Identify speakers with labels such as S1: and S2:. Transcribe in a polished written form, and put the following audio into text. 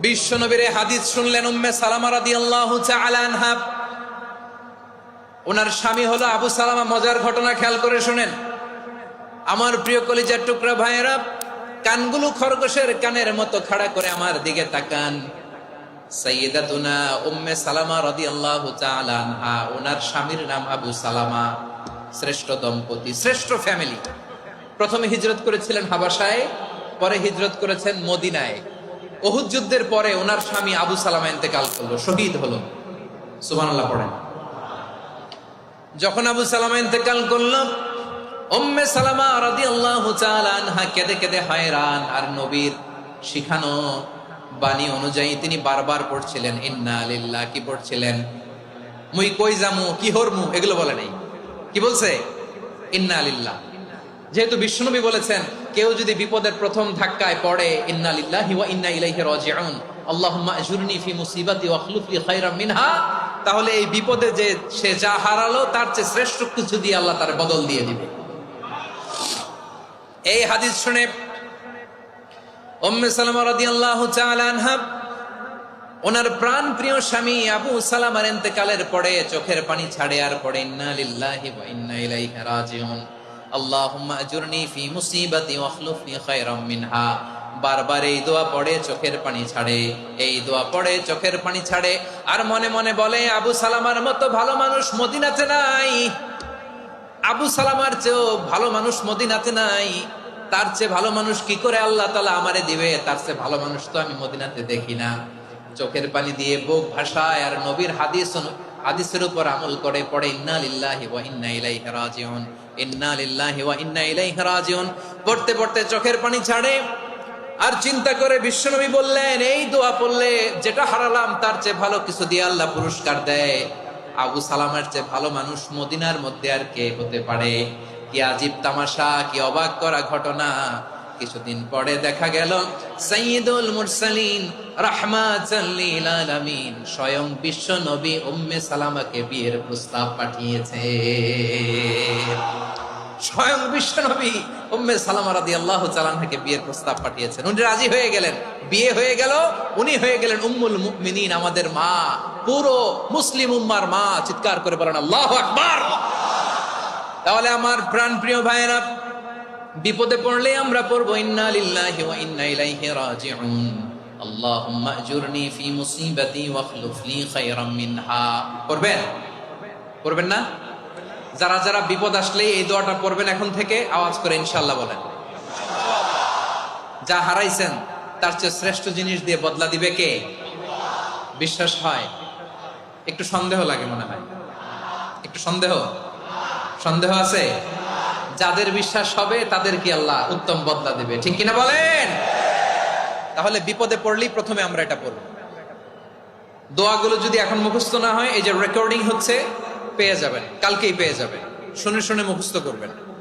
S1: বিশ্বনবীর হাদিস শুনলেন উম্মে সালামা রাদিয়াল্লাহু তাআলা আনহা। ওনার স্বামী হলো আবু সালামা। মজার ঘটনা খেয়াল করে শুনেন আমার প্রিয় কলিজার টুকরা ভাইয়েরা। কানগুলো খরগোশের কানের মতো খাড়া করে আমার দিকে তাকান। সাইয়্যিদাতুনা উম্মে সালামা রাদিয়াল্লাহু তাআলা আনহা, ওনার স্বামীর নাম আবু সালামা। শ্রেষ্ঠ দম্পতি, শ্রেষ্ঠ ফ্যামিলি। প্রথমে হিজরত করেছিলেন হাবাসায়, পরে হিজরত করেছেন মদিনায়। উহুদ যুদ্ধের পরে ওনার স্বামী আবু সালামা ইন্তেকাল করলো, শহীদ হলো। সুবহানাল্লাহ পড়েন। যখন আবু সালামা ইন্তেকাল করলো, উম্মে সালামা রাদিয়াল্লাহু তাআলা আনহা কেঁদে কেঁদে হয়রান। আর নবীর শিখানো বাণী অনুযায়ী তিনি বারবার পড়ছিলেন ইন্না লিল্লাহ। কি পড়ছিলেন? মুই কই যামু, কি হরমু, এগুলো বলে নাই। কি বলছে? ইন্না লিল্লাহ। যেহেতু বিশ্বনবী বলেছেন কেউ যদি বিপদের প্রথম ধাক্কায় পড়ে ইন্না লিল্লাহি ওয়া ইন্না ইলাইহি রাজিউন, আল্লাহুম্মা আজুরনি ফি মুসিবাতি ওয়া আখলুফ লি খায়রাম মিনহা, তাহলে এই বিপদে যে সে যা হারালো তার চেয়ে শ্রেষ্ঠ কিছু দিয়ে আল্লাহ তার বদল দিয়ে দিবে। এই হাদিস শুনে উম্মে সালামা রাদিয়াল্লাহু তাআলা আনহা ওনার প্রাণ প্রিয় স্বামী আবু সালামার ইন্তেকালের পরে চোখের পানি ছাড়ে আর পড়ে ইন্না লিল্লাহি ওয়া ইন্না ইলাইহি রাজিউন, আল্লাহুম্মা আজুরনি ফি মুসিবাতি ওয়া আখলুফ লি খায়রাম মিনহা। বারবার এই দোয়া পড়ে চোখের পানি ছাড়ে, এই দোয়া পড়ে চোখের পানি ছাড়ে। আর মনে মনে বলে আবু সালামার মতো ভালো মানুষ মদিনাতে নাই, আবু সালামার চেয়েও ভালো মানুষ মদিনাতে নাই। তার চেয়ে ভালো মানুষ কি করে আল্লাহ তাআলা আমারে দিবে? তার চেয়ে ভালো মানুষ তো আমি মদিনাতে দেখি না। চোখের পানি দিয়ে বুক ভাসায় আর নবীর হাদিসের উপর আমল করে পড়ে ইন্না লিল্লাহি ওয়া ইন্না ইলাইহি রাজিউন, ইন্না লিল্লাহি ওয়া ইন্না ইলাইহি রাজিউন। পড়তে পড়তে চোখের পানি ছাড়ে আর চিন্তা করে বিশ্বনবী বললেন এই দোয়া পড়লে যেটা হারালাম তার চেয়ে ভালো কিছু দিয়ে আল্লাহ পুরস্কার দেয়। আবু সালামার চেয়ে ভালো মানুষ মদিনার মধ্যে আর কে হতে পারে? কি আজীব তামাশা, কি অবাক করা ঘটনা। কিছুদিন পরে দেখা গেল সাইয়্যিদুল মুরসালিন রাহমাতাল লিল আলামিন স্বয়ং বিশ্ব নবী উম্মে সালামাকে বিয়ের প্রস্তাব পাঠিয়েছে। স্বয়ং বিশ্ব নবী উম্মে সালামা রাদিয়াল্লাহু তাআলা আনহাকে বিয়ের প্রস্তাব পাঠিয়েছেন। উনি রাজি হয়ে গেলেন, বিয়ে হয়ে গেল। উনি হয়ে গেলেন উম্মুল মুমিনিন, আমাদের মা, পুরো মুসলিম উম্মার মা। চিৎকার করে বলেন আল্লাহু আকবার। তাহলে আমার প্রাণ প্রিয় ভাইয়েরা, বিপদে পড়লে আমরা পড়বো ইন্না লিল্লাহি ওয়া ইন্না ইলাইহি রাজিউন, আল্লাহুম্মা আজুরনি ফি মুসিবাতি ওয়া আখলুফ লি খায়রাম মিনহা। পড়বেন? পড়বেন না? যারা যারা বিপদ আসলে এই দোয়াটা পড়বেন এখন থেকে আওয়াজ করে ইনশাআল্লাহ বলেন। যা হারাইছেন তার চেয়ে শ্রেষ্ঠ জিনিস দিয়ে বদলা দিবে কে? বিশ্বাস হয়? একটু সন্দেহ লাগে মনে হয়, একটু সন্দেহ আছে? যাদের বিশ্বাস হবে তাদের কি আল্লাহ উত্তম বদলা দিবে, ঠিক কিনা বলেন? তাহলে বিপদে পড়লেই প্রথমে আমরা এটা পড়ব। দোয়াগুলো যদি এখন মুখস্থ না হয়, এই যে রেকর্ডিং হচ্ছে, পেয়ে যাবেন, কালকেই পেয়ে যাবেন। শুনে শুনে মুখস্থ করবেন।